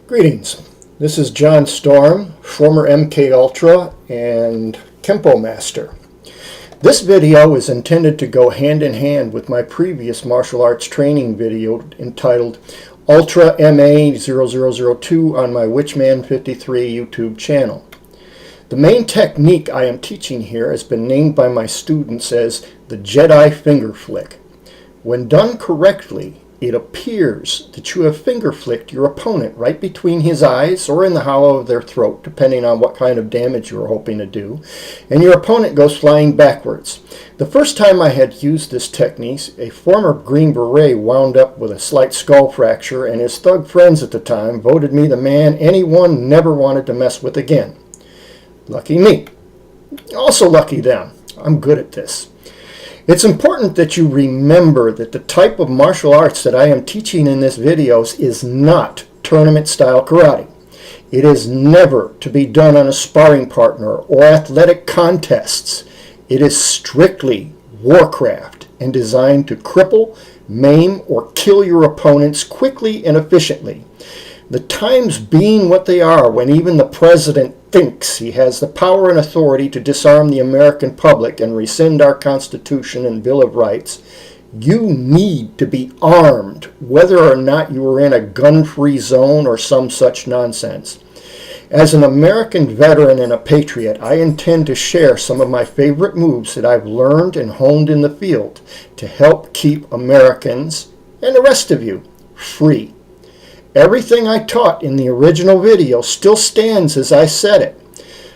Greetings. This is John Stormm, former MK Ultra and Kempo Master. This video is intended to go hand in hand with my previous martial arts training video entitled Ultra MA 0002 on my Witchman53 YouTube channel. The main technique I am teaching here has been named by my students as the Jedi finger flick. When done correctly, it appears that you have finger flicked your opponent right between his eyes or in the hollow of their throat, depending on what kind of damage you are hoping to do, and your opponent goes flying backwards. The first time I had used this technique, a former Green Beret wound up with a slight skull fracture, and his thug friends at the time voted me the man anyone never wanted to mess with again. Lucky me. Also lucky them. I'm good at this. It's important that you remember that the type of martial arts that I am teaching in this video is not tournament-style karate. It is never to be done on a sparring partner or athletic contests. It is strictly warcraft and designed to cripple, maim, or kill your opponents quickly and efficiently. The times being what they are when even the president thinks he has the power and authority to disarm the American public and rescind our Constitution and Bill of Rights, you need to be armed, whether or not you are in a gun-free zone or some such nonsense. As an American veteran and a patriot, I intend to share some of my favorite moves that I've learned and honed in the field to help keep Americans, and the rest of you, free. Everything I taught in the original video still stands as I said it,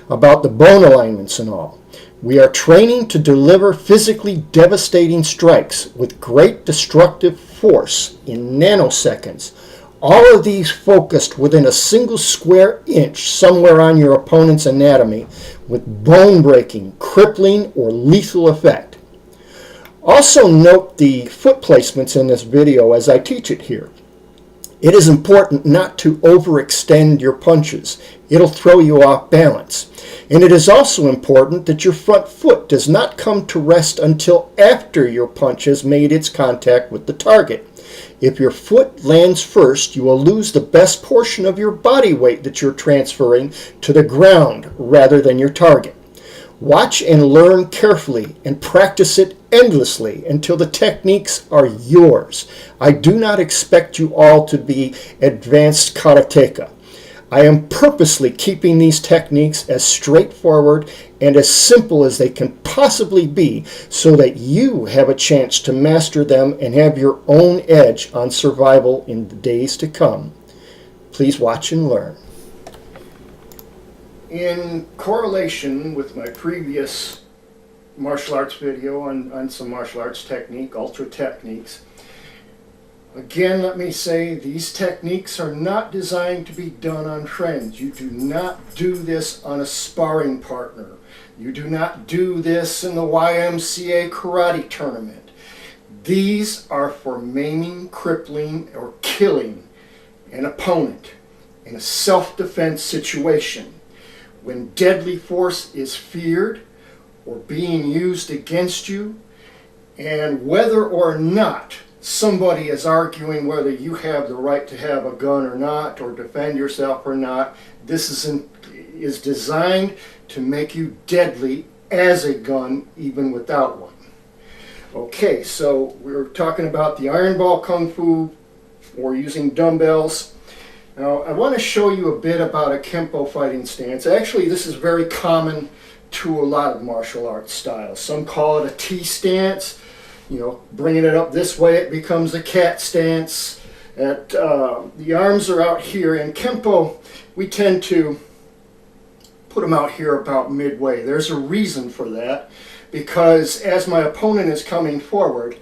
about the bone alignments and all. We are training to deliver physically devastating strikes with great destructive force in nanoseconds. All of these focused within a single square inch somewhere on your opponent's anatomy with bone-breaking, crippling, or lethal effect. Also note the foot placements in this video as I teach it here. It is important not to overextend your punches. It'll throw you off balance. And it is also important that your front foot does not come to rest until after your punch has made its contact with the target. If your foot lands first, you will lose the best portion of your body weight that you're transferring to the ground rather than your target. Watch and learn carefully and practice it endlessly until the techniques are yours. I do not expect you all to be advanced karateka. I am purposely keeping these techniques as straightforward and as simple as they can possibly be so that you have a chance to master them and have your own edge on survival in the days to come. Please watch and learn. In correlation with my previous martial arts video on some martial arts technique, ultra techniques, again let me say these techniques are not designed to be done on friends. You do not do this on a sparring partner. You do not do this in the YMCA karate tournament. These are for maiming, crippling, or killing an opponent in a self-defense situation. When deadly force is feared or being used against you, and whether or not somebody is arguing whether you have the right to have a gun or not, or defend yourself or not, this is designed to make you deadly as a gun, even without one. Okay, so we're talking about the iron ball kung fu or using dumbbells. Now, I want to show you a bit about a Kempo fighting stance. Actually, this is very common to a lot of martial arts styles. Some call it a T stance. You know, bringing it up this way, it becomes a cat stance. The arms are out here. In Kempo, we tend to put them out here about midway. There's a reason for that, because as my opponent is coming forward,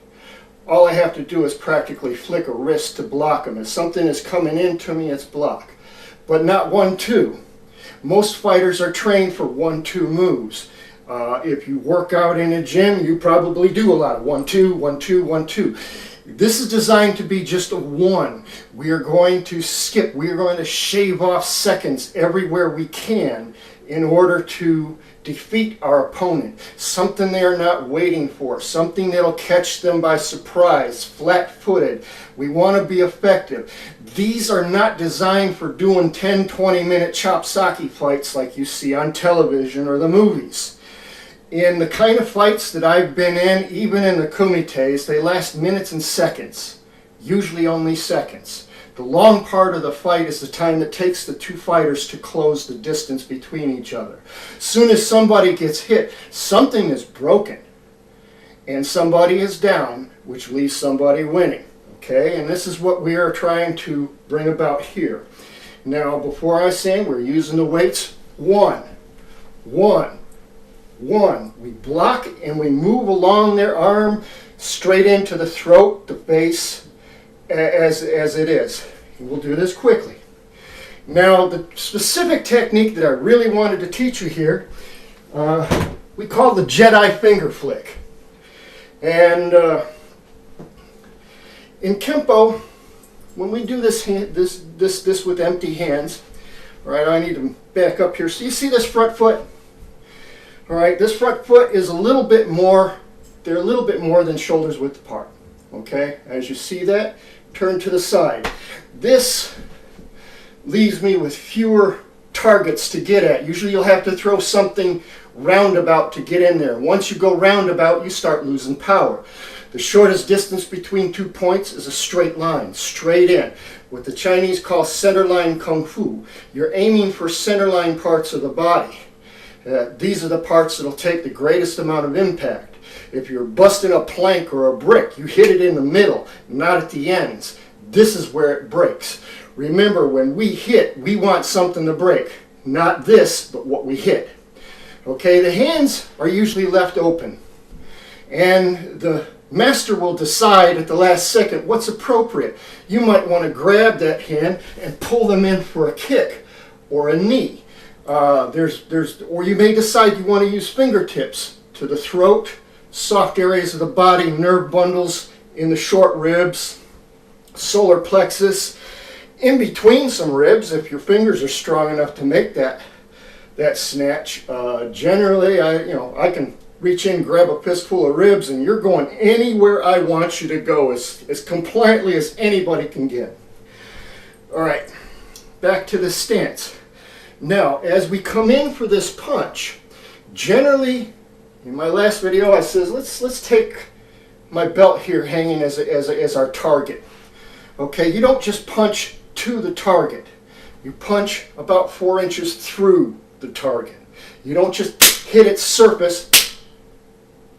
all I have to do is practically flick a wrist to block them. If something is coming into me, it's block. But not 1-2. Most fighters are trained for 1-2 moves. If you work out in a gym, you probably do a lot of 1-2, 1-2, 1-2. This is designed to be just a 1. We are going to skip. We are going to shave off seconds everywhere we can in order to defeat our opponent. Something they are not waiting for. Something that'll catch them by surprise, flat-footed. We want to be effective. These are not designed for doing 10, 20-minute chop-socky fights like you see on television or the movies. In the kind of fights that I've been in, even in the kumites, they last minutes and seconds. Usually only seconds. The long part of the fight is the time it takes the two fighters to close the distance between each other. As soon as somebody gets hit, something is broken. And somebody is down, which leaves somebody winning. Okay? And this is what we are trying to bring about here. Now, before I say we're using the weights, 1, 1, 1. We block and we move along their arm straight into the throat, the face, as it is. We'll do this quickly. Now, the specific technique that I really wanted to teach you here, we call the Jedi finger flick. And in Kempo, when we do this with empty hands, all right, I need to back up here. So you see this front foot? All right, this front foot is a little bit more, they're a little bit more than shoulders width apart. Okay, as you see that, turn to the side. This leaves me with fewer targets to get at. Usually you'll have to throw something roundabout to get in there. Once you go roundabout, you start losing power. The shortest distance between 2 points is a straight line, straight in. What the Chinese call centerline kung fu. You're aiming for centerline parts of the body. These are the parts that will take the greatest amount of impact. If you're busting a plank or a brick, you hit it in the middle, not at the ends. This is where it breaks. Remember, when we hit, we want something to break. Not this, but what we hit. Okay, the hands are usually left open. And the master will decide at the last second what's appropriate. You might want to grab that hand and pull them in for a kick or a knee. Or you may decide you want to use fingertips to the throat, soft areas of the body, nerve bundles in the short ribs, solar plexus, in between some ribs if your fingers are strong enough to make that snatch. Generally, I can reach in, grab a fistful of ribs, and you're going anywhere I want you to go as compliantly as anybody can get. All right, back to the stance. Now, as we come in for this punch, generally, in my last video, I says let's take my belt here hanging as our target. Okay, you don't just punch to the target. You punch about 4 inches through the target. You don't just hit its surface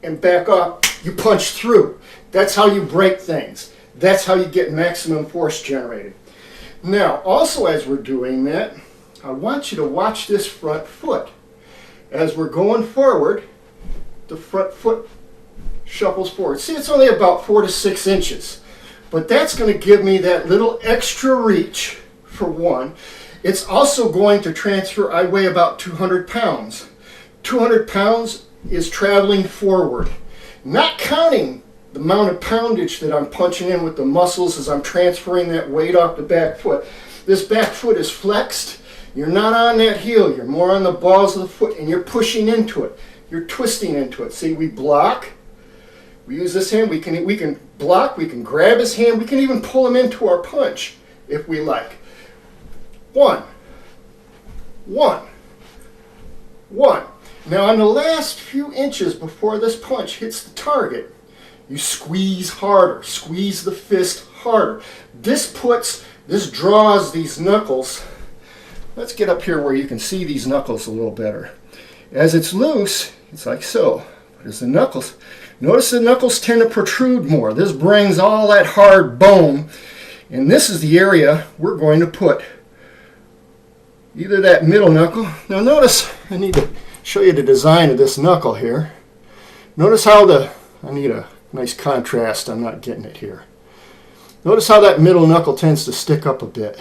and back off. You punch through. That's how you break things. That's how you get maximum force generated. Now, also as we're doing that, I want you to watch this front foot. As we're going forward, the front foot shuffles forward. See, it's only about 4 to 6 inches. But that's going to give me that little extra reach, for one. It's also going to transfer. I weigh about 200 pounds. 200 pounds is traveling forward. Not counting the amount of poundage that I'm punching in with the muscles as I'm transferring that weight off the back foot. This back foot is flexed. You're not on that heel. You're more on the balls of the foot, and you're pushing into it. You're twisting into it. See, we block. We use this hand. We can block. We can grab his hand. We can even pull him into our punch if we like. 1, 1, 1. Now, on the last few inches before this punch hits the target, you squeeze harder. Squeeze the fist harder. This draws these knuckles. Let's get up here where you can see these knuckles a little better. As it's loose, it's like so. But as the knuckles, notice the knuckles tend to protrude more. This brings all that hard bone, and this is the area we're going to put either that middle knuckle. Now notice, I need to show you the design of this knuckle here. Notice how I need a nice contrast. I'm not getting it here. Notice how that middle knuckle tends to stick up a bit.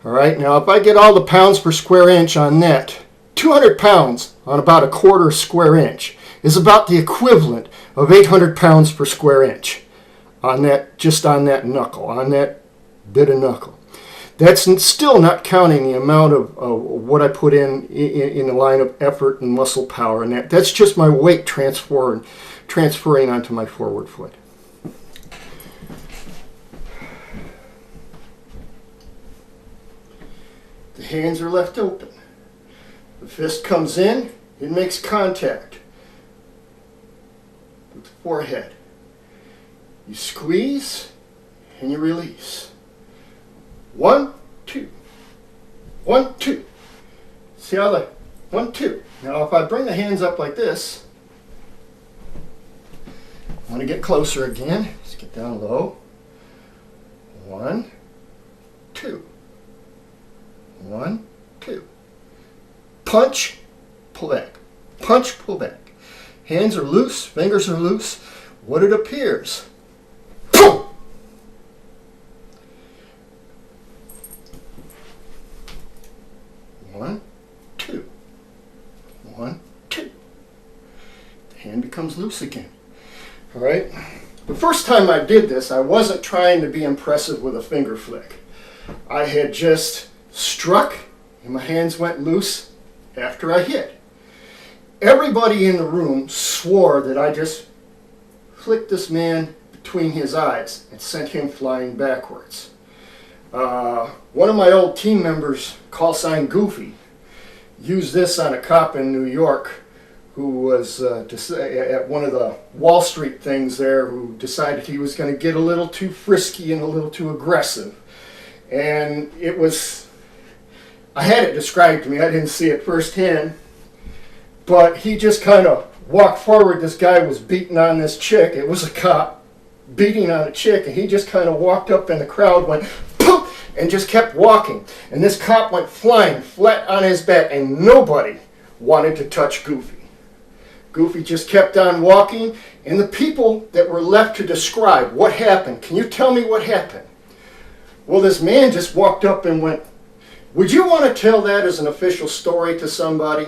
All right, now if I get all the pounds per square inch on that, 200 pounds on about a quarter square inch is about the equivalent of 800 pounds per square inch on that, just on that knuckle, on that bit of knuckle. still not counting the amount of what I put in the line of effort and muscle power, and that's just my weight transferring onto my forward foot. The hands are left open. The fist comes in, it makes contact with the forehead. You squeeze and you release. 1, 2. 1, 2. See how the 1, 2. Now if I bring the hands up like this, I want to get closer again. Let's get down low. 1, 2. 1, 2. Punch, pull back. Punch, pull back. Hands are loose, fingers are loose. What it appears. Boom! 1, 2. 1, 2. The hand becomes loose again. All right? The first time I did this, I wasn't trying to be impressive with a finger flick. I had just struck and my hands went loose after I hit. Everybody in the room swore that I just flicked this man between his eyes and sent him flying backwards. One of my old team members, call sign Goofy, used this on a cop in New York who was at one of the Wall Street things there, who decided he was going to get a little too frisky and a little too aggressive. And it was, I had it described to me, I didn't see it firsthand, but he just kind of walked forward. This guy was beating on this chick. It was a cop beating on a chick, and he just kind of walked up in the crowd, went poof, and just kept walking. And this cop went flying flat on his back, and nobody wanted to touch Goofy. Goofy just kept on walking, and the people that were left to describe what happened, can you tell me what happened? Well, this man just walked up and went, would you want to tell that as an official story to somebody?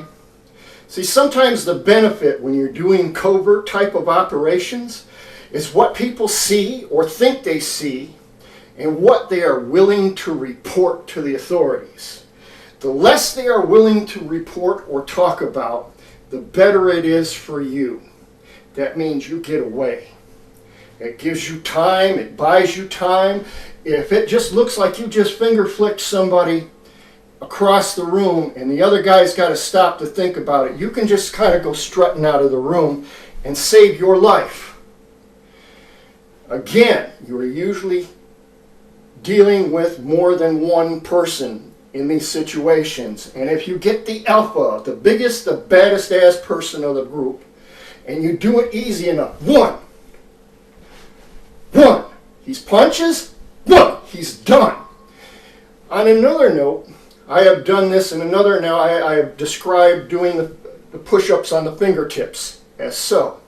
See, sometimes the benefit when you're doing covert type of operations is what people see or think they see and what they are willing to report to the authorities. The less they are willing to report or talk about, the better it is for you. That means you get away. It gives you time, it buys you time. If it just looks like you just finger flicked somebody across the room and the other guy's got to stop to think about it, you can just kind of go strutting out of the room and save your life. Again, you are usually dealing with more than one person in these situations, and if you get the alpha, the biggest, the baddest ass person of the group, and you do it easy enough, one, he punches, he's done. On another note, I have done this in another, now I have described doing the push-ups on the fingertips as so.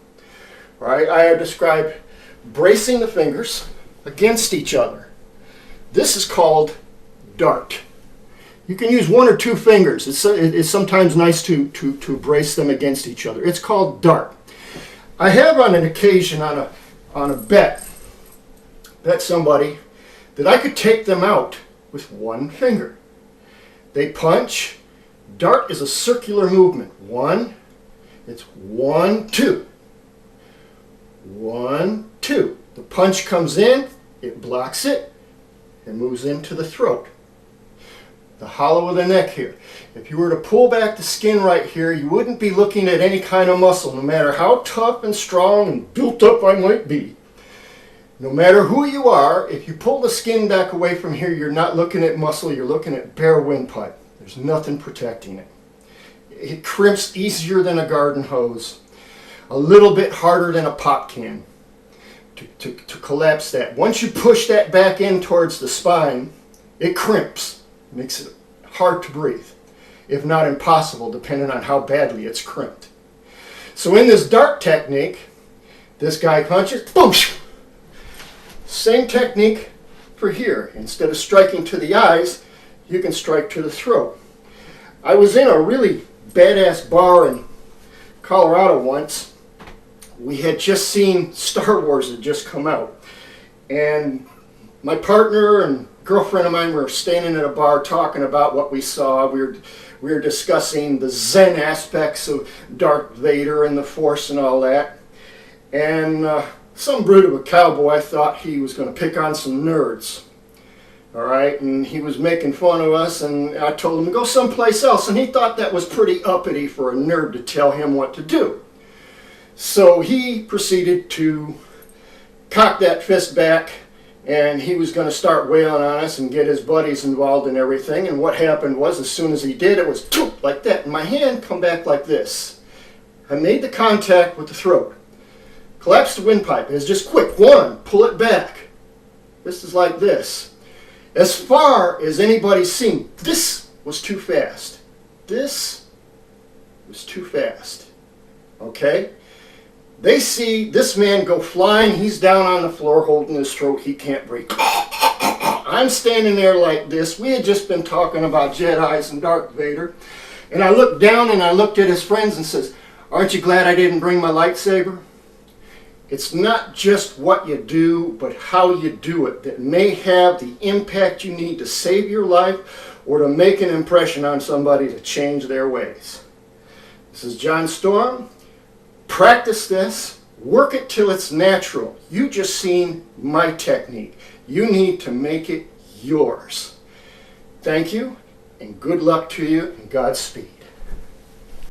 Right? I have described bracing the fingers against each other. This is called dart. You can use one or two fingers. It's sometimes nice to brace them against each other. It's called dart. I have on an occasion on a bet somebody that I could take them out with one finger. They punch. Dart is a circular movement. One, it's 1, 2. 1, 2. The punch comes in, it blocks it, it moves into the throat. The hollow of the neck here. If you were to pull back the skin right here, you wouldn't be looking at any kind of muscle, no matter how tough and strong and built up I might be. No matter who you are, if you pull the skin back away from here, you're not looking at muscle, you're looking at bare windpipe. There's nothing protecting it. It crimps easier than a garden hose, a little bit harder than a pop can to collapse that. Once you push that back in towards the spine, it crimps. Makes it hard to breathe, if not impossible, depending on how badly it's crimped. So in this dart technique, this guy punches, boom! Same technique for here. Instead of striking to the eyes, you can strike to the throat. I was in a really badass bar in Colorado once. We had just seen Star Wars had just come out. And my partner and girlfriend of mine were standing at a bar talking about what we saw. We were discussing the Zen aspects of Darth Vader and the Force and all that. And some brute of a cowboy thought he was going to pick on some nerds. All right, and he was making fun of us, and I told him to go someplace else, and he thought that was pretty uppity for a nerd to tell him what to do. So he proceeded to cock that fist back, and he was going to start wailing on us and get his buddies involved in everything. And what happened was, as soon as he did, it was like that, and my hand come back like this. I made the contact with the throat. Collapsed the windpipe. It was just quick. One, pull it back. This is like this. As far as anybody's seen, this was too fast. This was too fast. Okay? They see this man go flying. He's down on the floor holding his throat. He can't breathe. I'm standing there like this. We had just been talking about Jedis and Darth Vader. And I looked down and I looked at his friends and says, "Aren't you glad I didn't bring my lightsaber?" It's not just what you do, but how you do it that may have the impact you need to save your life or to make an impression on somebody to change their ways. This is John Stormm. Practice this. Work it till it's natural. You just seen my technique. You need to make it yours. Thank you, and good luck to you, and Godspeed.